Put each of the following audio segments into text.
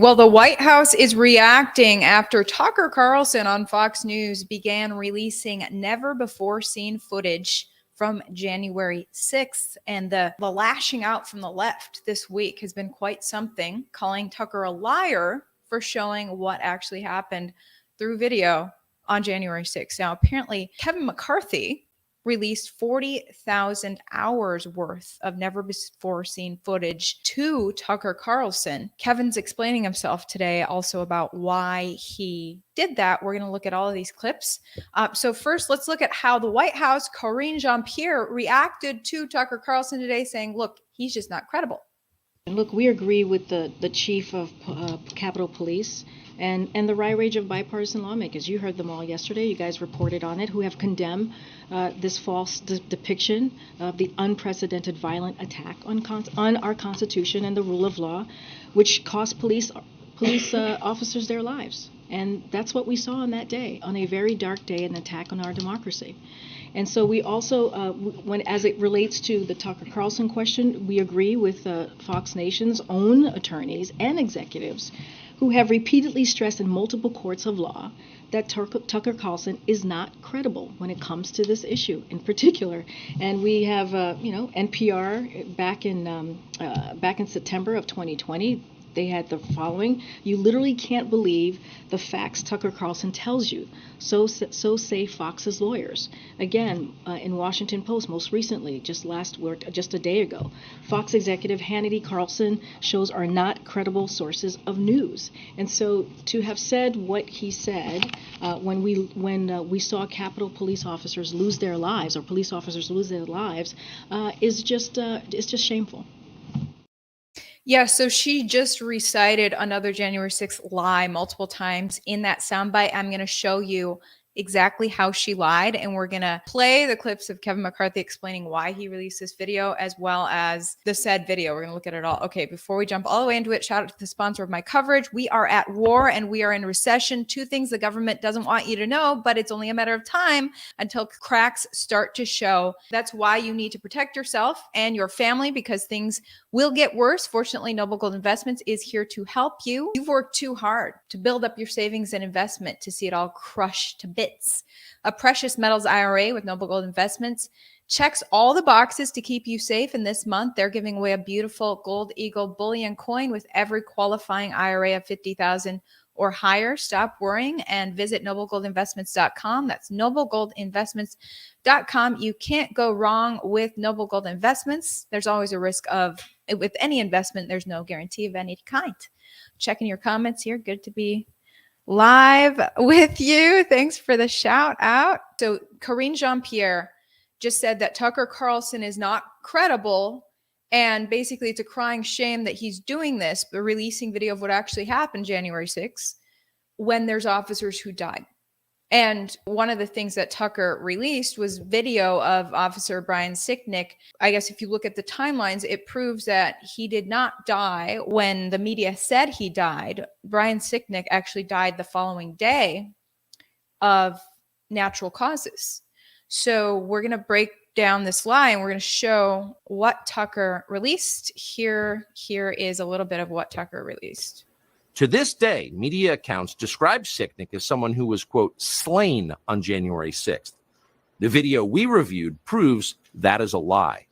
Well, the White House is reacting after Tucker Carlson on Fox News began releasing never-before-seen footage from January 6th. And the lashing out from the left this week has been quite something, calling Tucker a liar for showing what actually happened through video on January 6th. Now, apparently, Kevin McCarthy released 40,000 hours worth of never before seen footage to Tucker Carlson. Kevin's explaining himself today also about why he did that. We're going to look at all of these clips. So first, let's look at how the White House, Karine Jean-Pierre, reacted to Tucker Carlson today, saying, look, he's just not credible. And look, we agree with the chief of Capitol Police and the wide range of bipartisan lawmakers. You heard them all yesterday. You guys reported on it, who have condemned this false depiction of the unprecedented violent attack on our Constitution and the rule of law, which cost police officers their lives. And that's what we saw on that day, on a very dark day, an attack on our democracy. And so we also, as it relates to the Tucker Carlson question, we agree with Fox Nation's own attorneys and executives who have repeatedly stressed in multiple courts of law that Tucker Carlson is not credible when it comes to this issue in particular. And we have, NPR back in September of 2020. They had the following: you literally can't believe the facts Tucker Carlson tells you. So say Fox's lawyers. Again, in Washington Post, most recently, just a day ago, Fox executive Hannity Carlson shows are not credible sources of news. And so to have said what he said when we saw Capitol police officers lose their lives, or police officers lose their lives, is just shameful. Yeah, so she just recited another January 6th lie multiple times in that soundbite. I'm going to show you exactly how she lied, and we're going to play the clips of Kevin McCarthy explaining why he released this video, as well as the said video. We're going to look at it all. Okay, before we jump all the way into it, shout out to the sponsor of my coverage. We are at war and we are in recession. Two things the government doesn't want you to know, but it's only a matter of time until cracks start to show. That's why you need to protect yourself and your family, because things will get worse. Fortunately, Noble Gold Investments is here to help you. You've worked too hard to build up your savings and investment to see it all crushed to bits. A precious metals IRA with Noble Gold Investments checks all the boxes to keep you safe. And this month, they're giving away a beautiful Gold Eagle bullion coin with every qualifying IRA of $50,000 or higher. Stop worrying and visit noblegoldinvestments.com. That's noblegoldinvestments.com. You can't go wrong with Noble Gold Investments. There's always a risk with any investment, there's no guarantee of any kind. Checking your comments here. Good to be live with you. Thanks for the shout out. So Karine Jean-Pierre just said that Tucker Carlson is not credible. And basically, it's a crying shame that he's doing this, but releasing video of what actually happened January 6th when there's officers who died. And one of the things that Tucker released was video of Officer Brian Sicknick. I guess if you look at the timelines, it proves that he did not die when the media said he died. Brian Sicknick actually died the following day of natural causes. So we're going to break down this lie and we're going to show what Tucker released. Here is a little bit of what Tucker released. To this day, media accounts describe Sicknick as someone who was, quote, slain on January 6th. The video we reviewed proves that is a lie.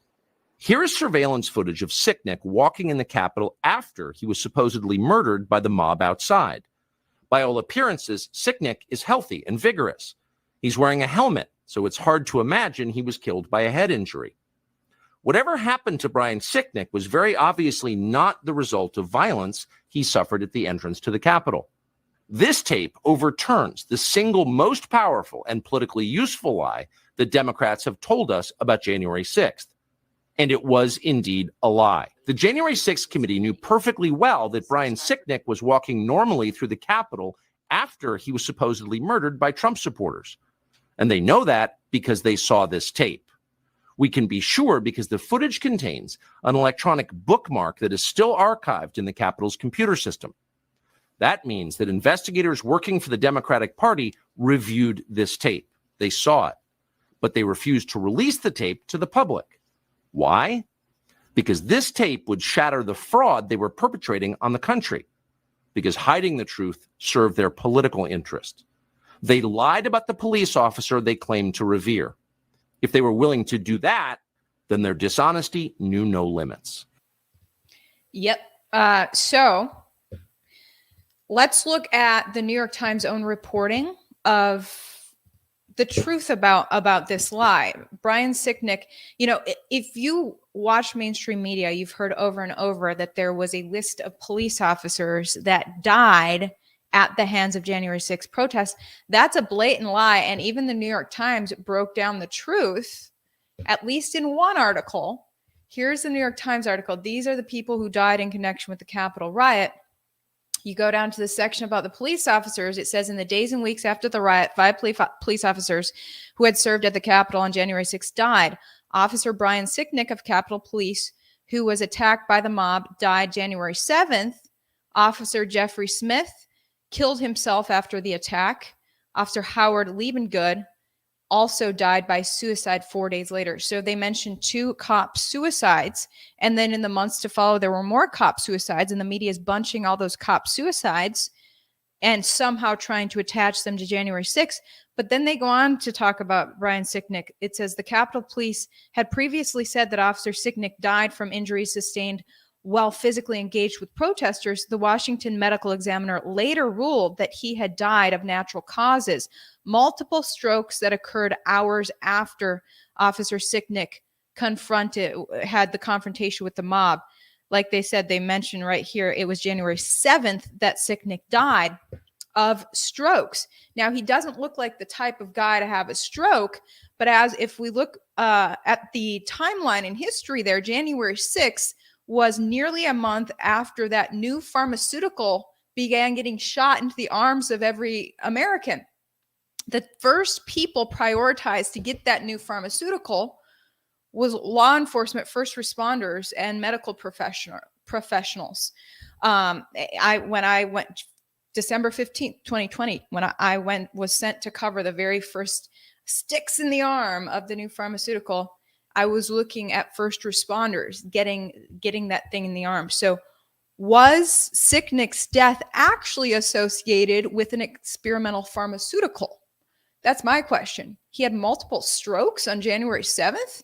Here is surveillance footage of Sicknick walking in the Capitol after he was supposedly murdered by the mob outside. By all appearances, Sicknick is healthy and vigorous. He's wearing a helmet, so it's hard to imagine he was killed by a head injury. Whatever happened to Brian Sicknick was very obviously not the result of violence he suffered at the entrance to the Capitol. This tape overturns the single most powerful and politically useful lie that Democrats have told us about January 6th. And it was indeed a lie. The January 6th committee knew perfectly well that Brian Sicknick was walking normally through the Capitol after he was supposedly murdered by Trump supporters. And they know that because they saw this tape. We can be sure because the footage contains an electronic bookmark that is still archived in the Capitol's computer system. That means that investigators working for the Democratic Party reviewed this tape. They saw it, but they refused to release the tape to the public. Why? Because this tape would shatter the fraud they were perpetrating on the country. because hiding the truth served their political interest. They lied about the police officer they claimed to revere. If they were willing to do that, then their dishonesty knew no limits. Yep. So let's look at the New York Times' own reporting of the truth about this lie. Brian Sicknick, if you watch mainstream media, you've heard over and over that there was a list of police officers that died at the hands of January 6th protests. That's a blatant lie. And even the New York Times broke down the truth, at least in one article. Here's the New York Times article. These are the people who died in connection with the Capitol riot. You go down to the section about the police officers. It says in the days and weeks after the riot, 5 police officers who had served at the Capitol on January 6th died. Officer Brian Sicknick of Capitol Police, who was attacked by the mob, died January 7th. Officer Jeffrey Smith killed himself after the attack. Officer Howard Liebengood also died by suicide 4 days later. So they mentioned 2 cop suicides. And then in the months to follow, there were more cop suicides, and the media is bunching all those cop suicides and somehow trying to attach them to January 6th. But then they go on to talk about Brian Sicknick. It says the Capitol Police had previously said that Officer Sicknick died from injuries sustained while physically engaged with protesters. The Washington Medical Examiner later ruled that he had died of natural causes. Multiple strokes that occurred hours after Officer Sicknick had the confrontation with the mob. Like they said, they mentioned right here, it was January 7th that Sicknick died of strokes. Now, he doesn't look like the type of guy to have a stroke, but if we look at the timeline in history there, January 6th was nearly a month after that new pharmaceutical began getting shot into the arms of every American. The first people prioritized to get that new pharmaceutical was law enforcement, first responders, and medical professionals. When I went December 15th, 2020, when I was sent to cover the very first sticks in the arm of the new pharmaceutical, I was looking at first responders getting that thing in the arm. So was Sicknick's death actually associated with an experimental pharmaceutical? That's my question. He had multiple strokes on January 7th,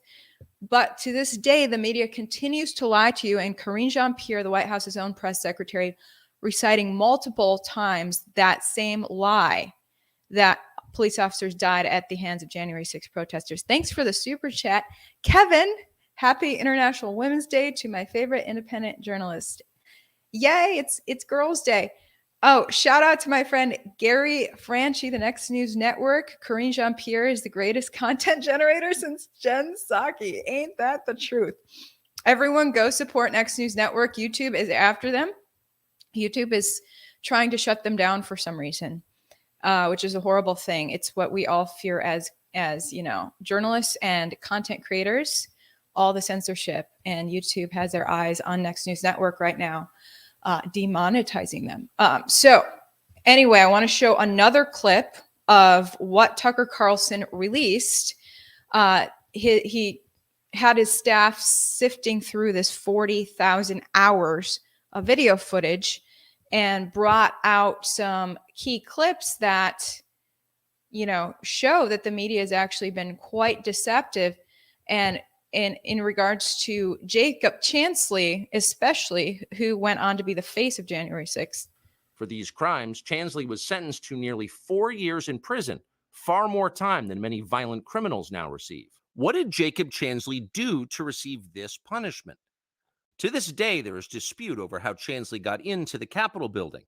but to this day, the media continues to lie to you. And Karine Jean-Pierre, the White House's own press secretary, reciting multiple times that same lie that police officers died at the hands of January 6th protesters. Thanks for the super chat. Kevin, happy International Women's Day to my favorite independent journalist. Yay, it's Girls' Day. Oh, shout out to my friend Gary Franchi, the Next News Network. Karine Jean-Pierre is the greatest content generator since Jen Psaki. Ain't that the truth? Everyone go support Next News Network. YouTube is after them. YouTube is trying to shut them down for some reason, which is a horrible thing. It's what we all fear as journalists and content creators, all the censorship. And YouTube has their eyes on Next News Network right now, demonetizing them. So anyway, I want to show another clip of what Tucker Carlson released. He had his staff sifting through this 40,000 hours of video footage and brought out some key clips that, show that the media has actually been quite deceptive. And in regards to Jacob Chansley, especially, who went on to be the face of January 6th. For these crimes, Chansley was sentenced to nearly 4 years in prison, far more time than many violent criminals now receive. What did Jacob Chansley do to receive this punishment? To this day, there is dispute over how Chansley got into the Capitol building.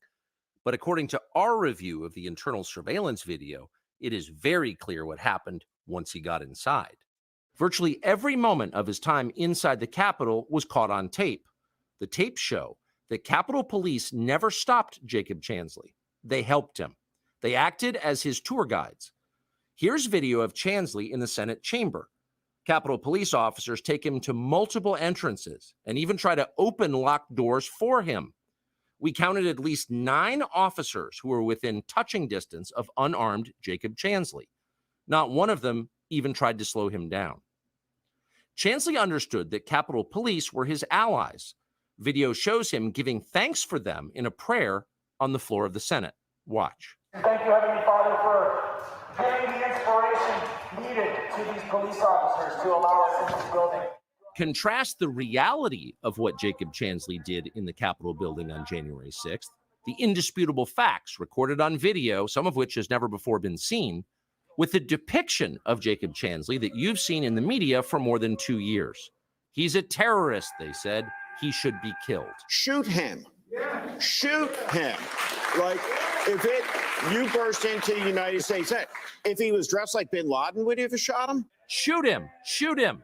But according to our review of the internal surveillance video, it is very clear what happened once he got inside. Virtually every moment of his time inside the Capitol was caught on tape. The tapes show that Capitol Police never stopped Jacob Chansley. They helped him. They acted as his tour guides. Here's video of Chansley in the Senate chamber. Capitol Police officers take him to multiple entrances and even try to open locked doors for him. We counted at least 9 officers who were within touching distance of unarmed Jacob Chansley. Not one of them even tried to slow him down. Chansley understood that Capitol Police were his allies. Video shows him giving thanks for them in a prayer on the floor of the Senate. Watch. Thank you, Heavenly Father, for giving the inspiration needed to these police officers to allow us in this building. Contrast the reality of what Jacob Chansley did in the Capitol building on January 6th, the indisputable facts recorded on video, some of which has never before been seen, with the depiction of Jacob Chansley that you've seen in the media for more than 2 years. He's a terrorist, they said. He should be killed. Shoot him. Shoot him. Like, you burst into the United States, if he was dressed like bin Laden, would you have shot him? Shoot him. Shoot him.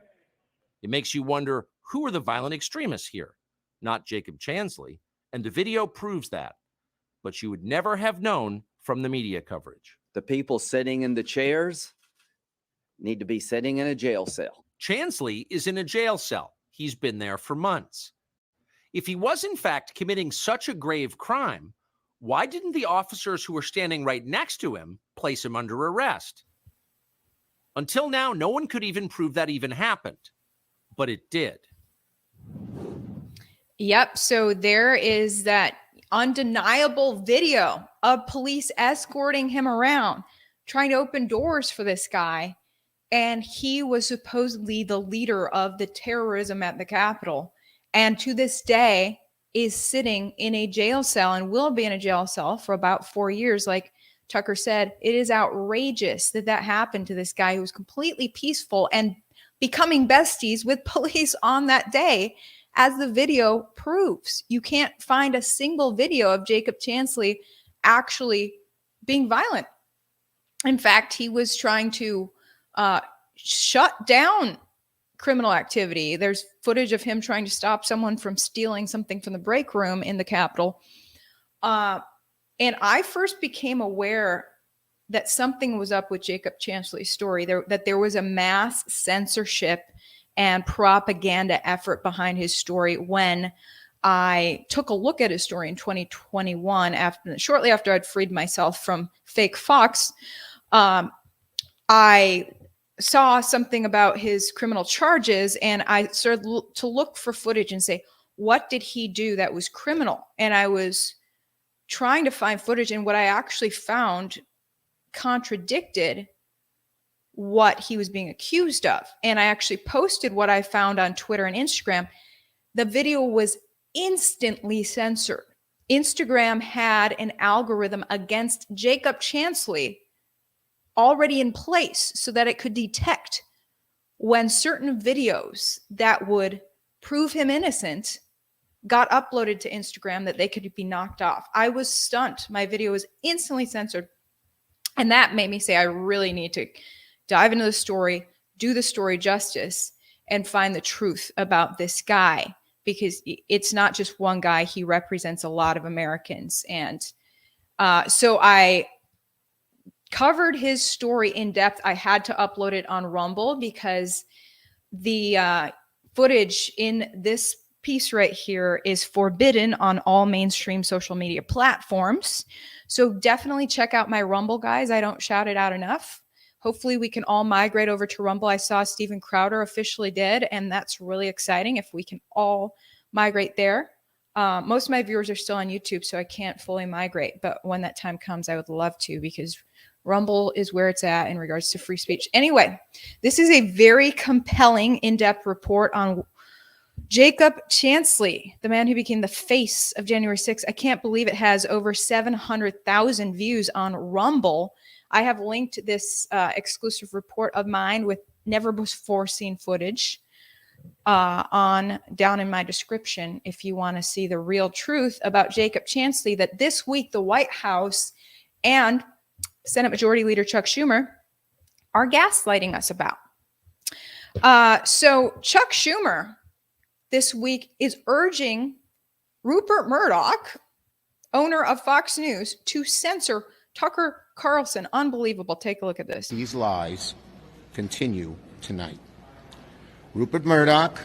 It makes you wonder, who are the violent extremists here? Not Jacob Chansley. And the video proves that. But you would never have known from the media coverage. The people sitting in the chairs need to be sitting in a jail cell. Chansley is in a jail cell. He's been there for months. If he was, in fact, committing such a grave crime, why didn't the officers who were standing right next to him place him under arrest? Until now, no one could even prove that even happened. But it did. Yep. So there is that undeniable video of police escorting him around, trying to open doors for this guy. And he was supposedly the leader of the terrorism at the Capitol. And to this day is sitting in a jail cell and will be in a jail cell for about 4 years. Like Tucker said, it is outrageous that that happened to this guy who was completely peaceful and becoming besties with police on that day, as the video proves. You can't find a single video of Jacob Chansley actually being violent. In fact, he was trying to shut down criminal activity. There's footage of him trying to stop someone from stealing something from the break room in the Capitol. And I first became aware that something was up with Jacob Chansley's story, that there was a mass censorship and propaganda effort behind his story when I took a look at his story in 2021, shortly after I'd freed myself from fake Fox. I saw something about his criminal charges, and I started to look for footage and say, what did he do that was criminal? And I was trying to find footage, and what I actually found contradicted what he was being accused of. And I actually posted what I found on Twitter and Instagram. The video was instantly censored. Instagram had an algorithm against Jacob Chansley already in place so that it could detect when certain videos that would prove him innocent got uploaded to Instagram, that they could be knocked off. I was stunned. My video was instantly censored. And that made me say, I really need to dive into the story, do the story justice, and find the truth about this guy, because it's not just one guy. He represents a lot of Americans. And so I covered his story in depth. I had to upload it on Rumble because the footage in this piece right here is forbidden on all mainstream social media platforms. So definitely check out my Rumble, guys. I don't shout it out enough. Hopefully we can all migrate over to Rumble. I saw Steven Crowder officially did, and that's really exciting if we can all migrate there. Most of my viewers are still on YouTube, so I can't fully migrate. But when that time comes, I would love to, because Rumble is where it's at in regards to free speech. Anyway, this is a very compelling, in-depth report on Jacob Chansley, the man who became the face of January 6th. I can't believe it has over 700,000 views on Rumble. I have linked this exclusive report of mine with never before seen footage down in my description if you want to see the real truth about Jacob Chansley, that this week the White House and Senate Majority Leader Chuck Schumer are gaslighting us about. So Chuck Schumer this week is urging Rupert Murdoch, owner of Fox News, to censor Tucker Carlson. Unbelievable. Take a look at this. These lies continue tonight. Rupert Murdoch,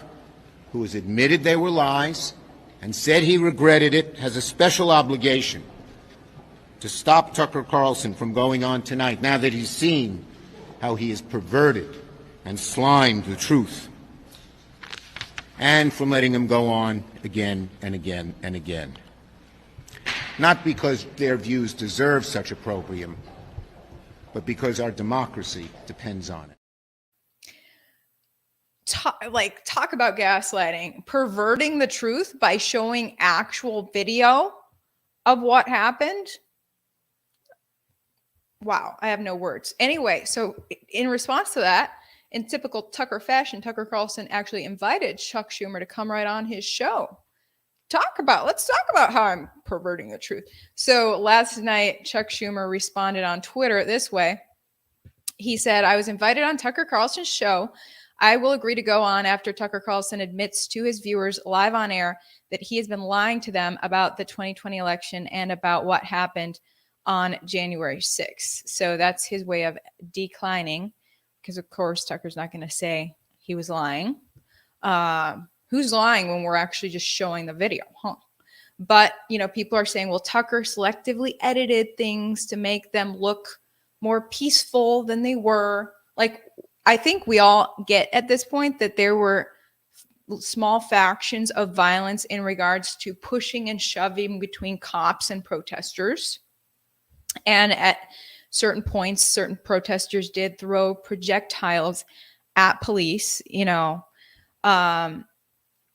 who has admitted they were lies and said he regretted it, has a special obligation to stop Tucker Carlson from going on tonight, now that he's seen how he has perverted and slimed the truth, and from letting him go on again and again and again. not because their views deserve such opprobrium, but because our democracy depends on it. Talk about gaslighting, perverting the truth by showing actual video of what happened. Wow, I have no words. Anyway, so in response to that, in typical Tucker fashion, Tucker Carlson actually invited Chuck Schumer to come right on his show. Let's talk about how I'm perverting the truth. So last night, Chuck Schumer responded on Twitter this way. He said, I was invited on Tucker Carlson's show. I will agree to go on after Tucker Carlson admits to his viewers live on air that he has been lying to them about the 2020 election and about what happened on January 6th. So that's his way of declining, because of course Tucker's not going to say he was lying. Who's lying when we're actually just showing the video, huh? But, people are saying, well, Tucker selectively edited things to make them look more peaceful than they were. Like, I think we all get at this point that there were small factions of violence in regards to pushing and shoving between cops and protesters. And at certain points, certain protesters did throw projectiles at police,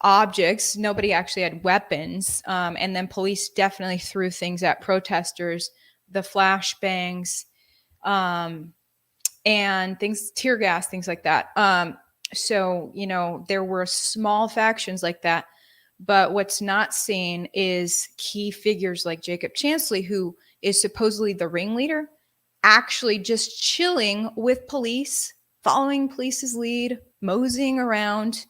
objects. Nobody actually had weapons. And then police definitely threw things at protesters, the flashbangs, and things, tear gas, things like that. So, there were small factions like that. But what's not seen is key figures like Jacob Chansley, who is supposedly the ringleader, actually just chilling with police, following police's lead, moseying around,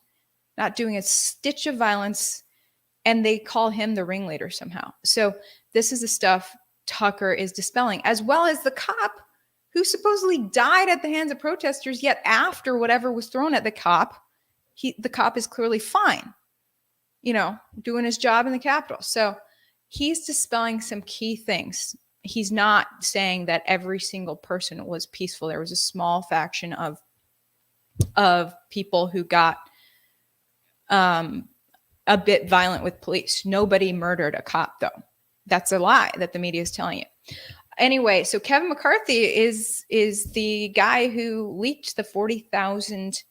not doing a stitch of violence, and they call him the ringleader somehow. So this is the stuff Tucker is dispelling, as well as the cop who supposedly died at the hands of protesters, yet after whatever was thrown at the cop is clearly fine, doing his job in the Capitol. So he's dispelling some key things. He's not saying that every single person was peaceful. There was a small faction of people who got a bit violent with police. Nobody murdered a cop, though. That's a lie that the media is telling you. Anyway, so Kevin McCarthy is the guy who leaked the 40,000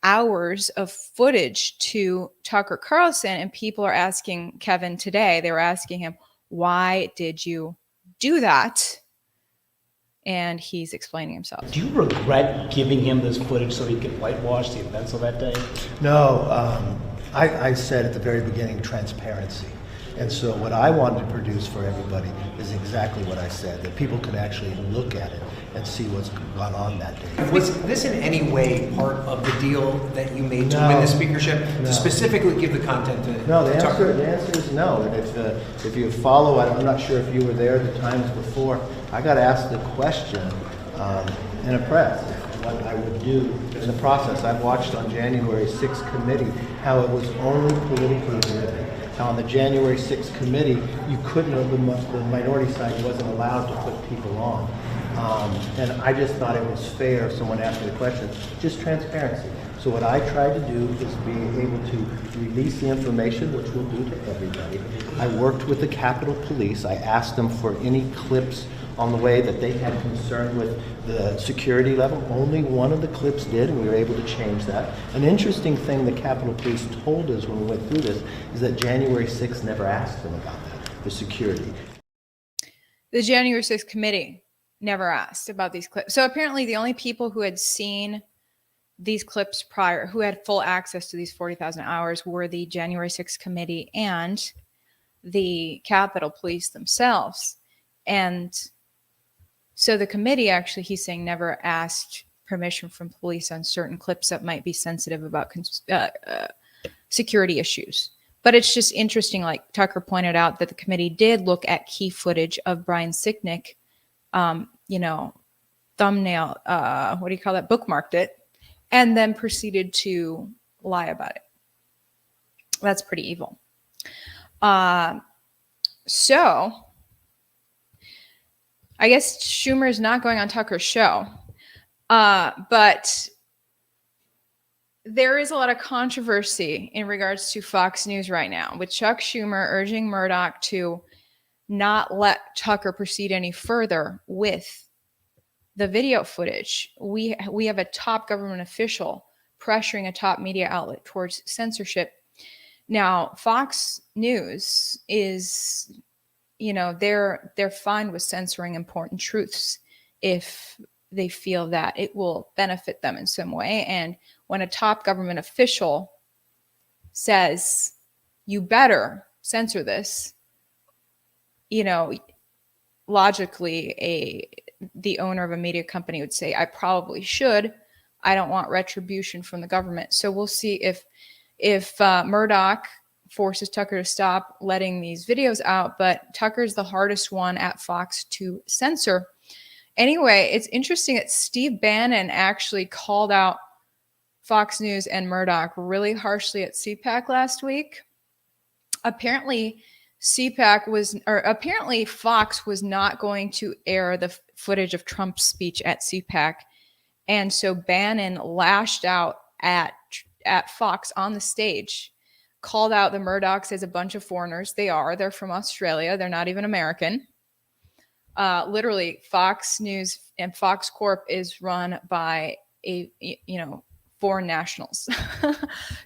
hours of footage to Tucker Carlson, and people are asking Kevin today, they were asking him, why did you do that? And he's explaining himself. Do you regret giving him this footage so he could whitewash the events of that day? No, I said at the very beginning, transparency. And so what I wanted to produce for everybody is exactly what I said, that people could actually look at it and see what's gone on that day. Was this in any way part of the deal that you made to win the speakership, to specifically give the content to No, the Tucker? answer is no. And if you follow, I'm not sure if you were there the times before, I got asked the question in a press, what I would do in the process. I've watched on January 6th committee how it was only politically driven. Now, on the January 6th committee, you couldn't, the minority side wasn't allowed to put people on. And I just thought it was fair if someone asked me the question, just transparency. So what I tried to do is be able to release the information, which we'll do to everybody. I worked with the Capitol Police. I asked them for any clips on the way that they had concern with the security level. Only one of the clips did, and we were able to change that. An interesting thing the Capitol Police told us when we went through this is that January 6th never asked them about that, the security. The January 6th committee never asked about these clips. So apparently the only people who had seen these clips prior, who had full access to these 40,000 hours, were the January 6th committee and the Capitol Police themselves. And so the committee actually, he's saying, never asked permission from police on certain clips that might be sensitive about security issues. But it's just interesting, like Tucker pointed out, that the committee did look at key footage of Brian Sicknick, thumbnail, bookmarked it, and then proceeded to lie about it. That's pretty evil. So I guess Schumer is not going on Tucker's show, but there is a lot of controversy in regards to Fox News right now, with Chuck Schumer urging Murdoch to not let Tucker proceed any further with the video footage. We have a top government official pressuring a top media outlet towards censorship. Now, Fox News is, they're fine with censoring important truths if they feel that it will benefit them in some way. And when a top government official says, you better censor this, logically the owner of a media company would say, I probably should. I don't want retribution from the government. So we'll see if Murdoch forces Tucker to stop letting these videos out, but Tucker's the hardest one at Fox to censor. Anyway, it's interesting that Steve Bannon actually called out Fox News and Murdoch really harshly at CPAC last week. Apparently Fox was not going to air the footage of Trump's speech at CPAC. And so Bannon lashed out at Fox on the stage, called out the Murdochs as a bunch of foreigners. They're from Australia. They're not even American. Literally, Fox News and Fox Corp is run by foreign nationals.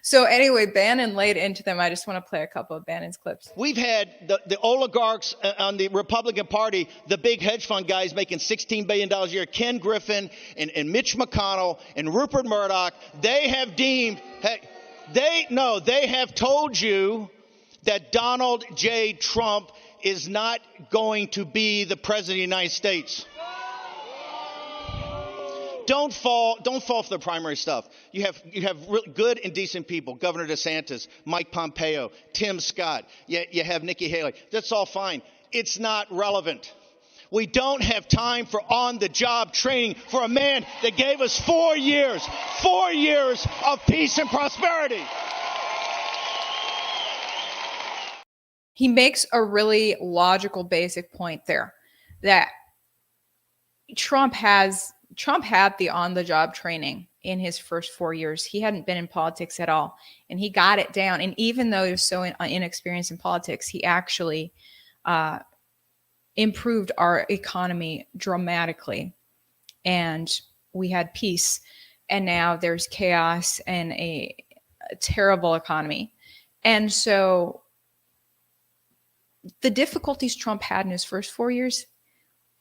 So anyway, Bannon laid into them. I just want to play a couple of Bannon's clips. We've had the oligarchs on the Republican Party, the big hedge fund guys making $16 billion a year, Ken Griffin and Mitch McConnell and Rupert Murdoch. They have they have told you that Donald J. Trump is not going to be the president of the United States. Don't fall for the primary stuff. You have really good and decent people. Governor DeSantis, Mike Pompeo, Tim Scott. You have Nikki Haley. That's all fine. It's not relevant. We don't have time for on-the-job training for a man that gave us 4 years of peace and prosperity. He makes a really logical, basic point there that Trump had the on-the-job training in his first 4 years. He hadn't been in politics at all, and he got it down. And even though he was so inexperienced in politics, he actually improved our economy dramatically. And we had peace, and now there's chaos and a terrible economy. And so the difficulties Trump had in his first 4 years,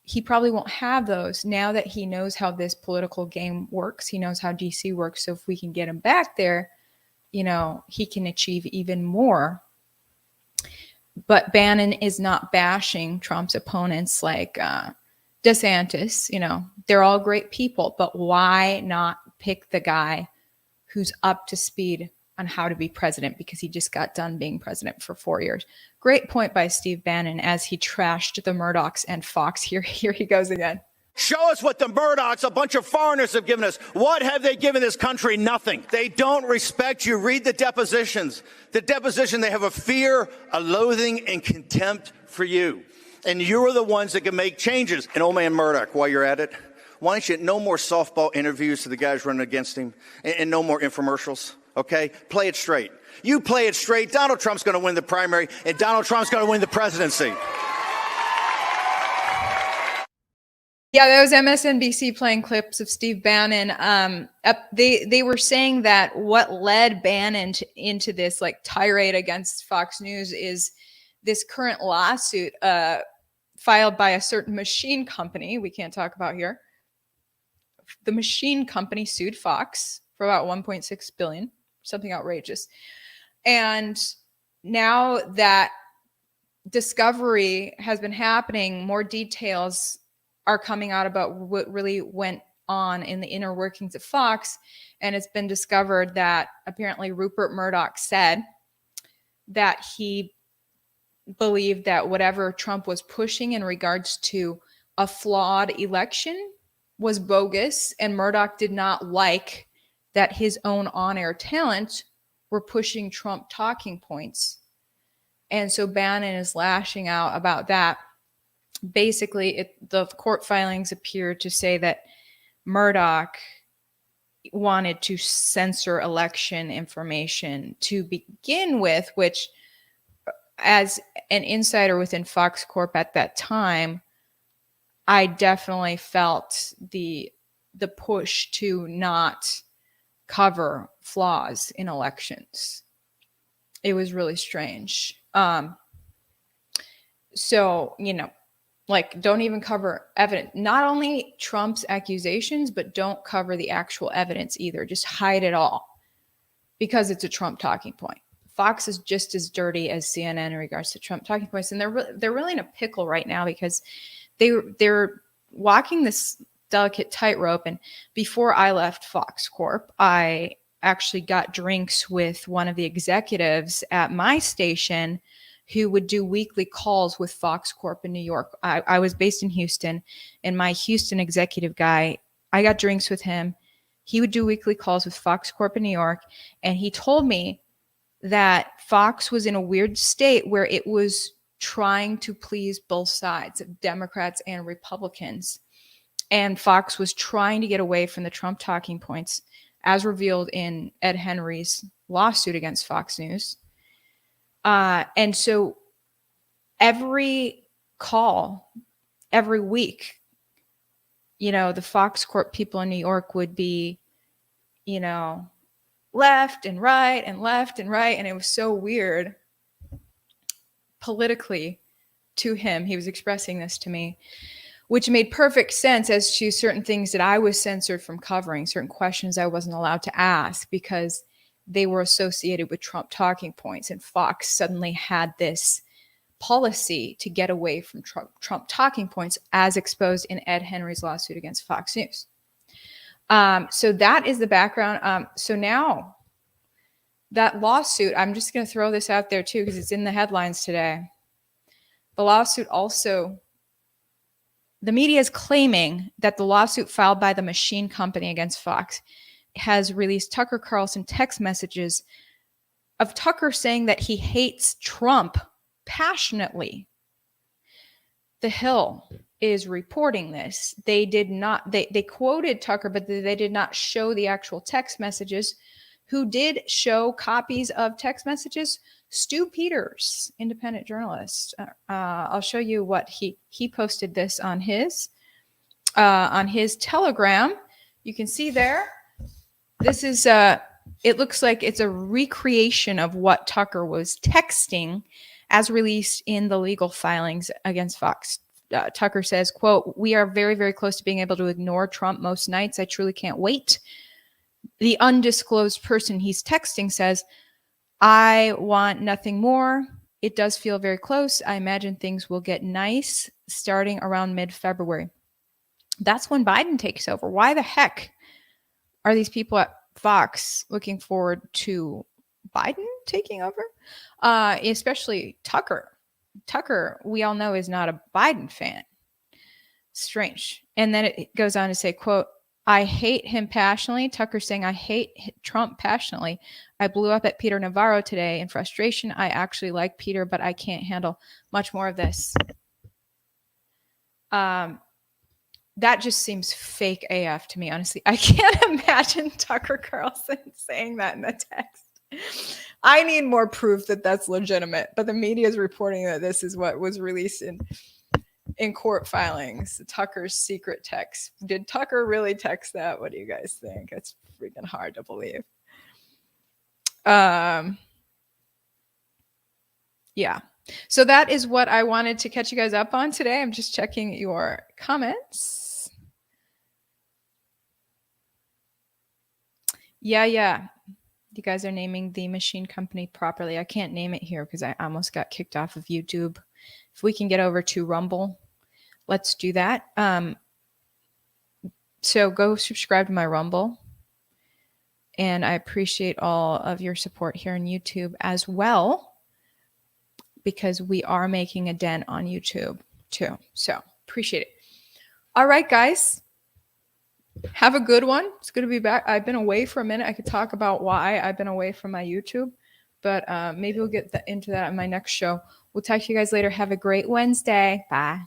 he probably won't have those now that he knows how this political game works. He knows how DC works. So if we can get him back there, he can achieve even more. But Bannon is not bashing Trump's opponents like DeSantis. They're all great people, but why not pick the guy who's up to speed on how to be president, because he just got done being president for 4 years. Great point by Steve Bannon as he trashed the Murdochs and Fox. Here he goes again. Show us what the Murdochs, a bunch of foreigners, have given us. What have they given this country? Nothing. They don't respect you. Read the depositions. The deposition, they have a fear, a loathing, and contempt for you. And you're the ones that can make changes. And old man Murdoch, while you're at it, why don't you no more softball interviews to the guys running against him and no more infomercials? Okay? Play it straight. You play it straight. Donald Trump's going to win the primary, and Donald Trump's going to win the presidency. Yeah, that was MSNBC playing clips of Steve Bannon. They were saying that what led Bannon into this tirade against Fox News is this current lawsuit filed by a certain machine company we can't talk about here. The machine company sued Fox for about $1.6 billion, something outrageous. And now that discovery has been happening, more details are coming out about what really went on in the inner workings of Fox. And it's been discovered that apparently Rupert Murdoch said that he believed that whatever Trump was pushing in regards to a flawed election was bogus, and Murdoch did not like that his own on-air talent were pushing Trump talking points. And so Bannon is lashing out about that. Basically, the court filings appear to say that Murdoch wanted to censor election information to begin with, which as an insider within Fox Corp at that time, I definitely felt the push to not cover flaws in elections. It was really strange. So, like, don't even cover evidence. Not only Trump's accusations, but don't cover the actual evidence either. Just hide it all because it's a Trump talking point. Fox is just as dirty as CNN in regards to Trump talking points, and they're really in a pickle right now because they're walking this delicate tightrope. And before I left Fox Corp, I actually got drinks with one of the executives at my station who would do weekly calls with Fox Corp in New York. I was based in Houston, and my Houston executive guy, I got drinks with him. He would do weekly calls with Fox Corp in New York, and he told me that Fox was in a weird state where it was trying to please both sides, Democrats and Republicans. And Fox was trying to get away from the Trump talking points, as revealed in Ed Henry's lawsuit against Fox News. And so every call, every week, the Fox Corp people in New York would be, left and right and left and right. And it was so weird politically to him. He was expressing this to me, which made perfect sense as to certain things that I was censored from covering, certain questions I wasn't allowed to ask because they were associated with Trump talking points. And Fox suddenly had this policy to get away from Trump talking points as exposed in Ed Henry's lawsuit against Fox News. So that is the background. So now that lawsuit, I'm just going to throw this out there too, because it's in the headlines today. The lawsuit also, the media is claiming that the lawsuit filed by the machine company against Fox has released Tucker Carlson text messages of Tucker saying that he hates Trump passionately. The Hill is reporting this. They did not, they quoted Tucker, but they did not show the actual text messages. Who did show copies of text messages? Stu Peters, independent journalist. I'll show you what he posted this on his Telegram. You can see there. This is it looks like it's a recreation of what Tucker was texting as released in the legal filings against Fox. Tucker says, quote, "We are very, very close to being able to ignore Trump most nights. I truly can't wait." The undisclosed person he's texting says, "I want nothing more. It does feel very close. I imagine things will get nice starting around mid-February." That's when Biden takes over. Why the heck are these people at Fox looking forward to Biden taking over? Especially Tucker. Tucker, we all know, is not a Biden fan. Strange. And then it goes on to say, quote, "I hate him passionately." Tucker saying, "I hate Trump passionately. I blew up at Peter Navarro today in frustration. I actually like Peter, but I can't handle much more of this." That just seems fake AF to me, honestly. I can't imagine Tucker Carlson saying that in the text. I need more proof that that's legitimate, but the media is reporting that this is what was released in court filings. Tucker's secret text. Did Tucker really text that? What do you guys think? It's freaking hard to believe. Yeah. So that is what I wanted to catch you guys up on today. I'm just checking your comments. Yeah. You guys are naming the machine company properly. I can't name it here because I almost got kicked off of YouTube. If we can get over to Rumble, let's do that. So go subscribe to my Rumble. And I appreciate all of your support here on YouTube as well, because we are making a dent on YouTube too. So appreciate it. All right, guys. Have a good one. It's good to be back. I've been away for a minute. I could talk about why I've been away from my YouTube, but maybe we'll get into that in my next show. We'll talk to you guys later. Have a great Wednesday. Bye.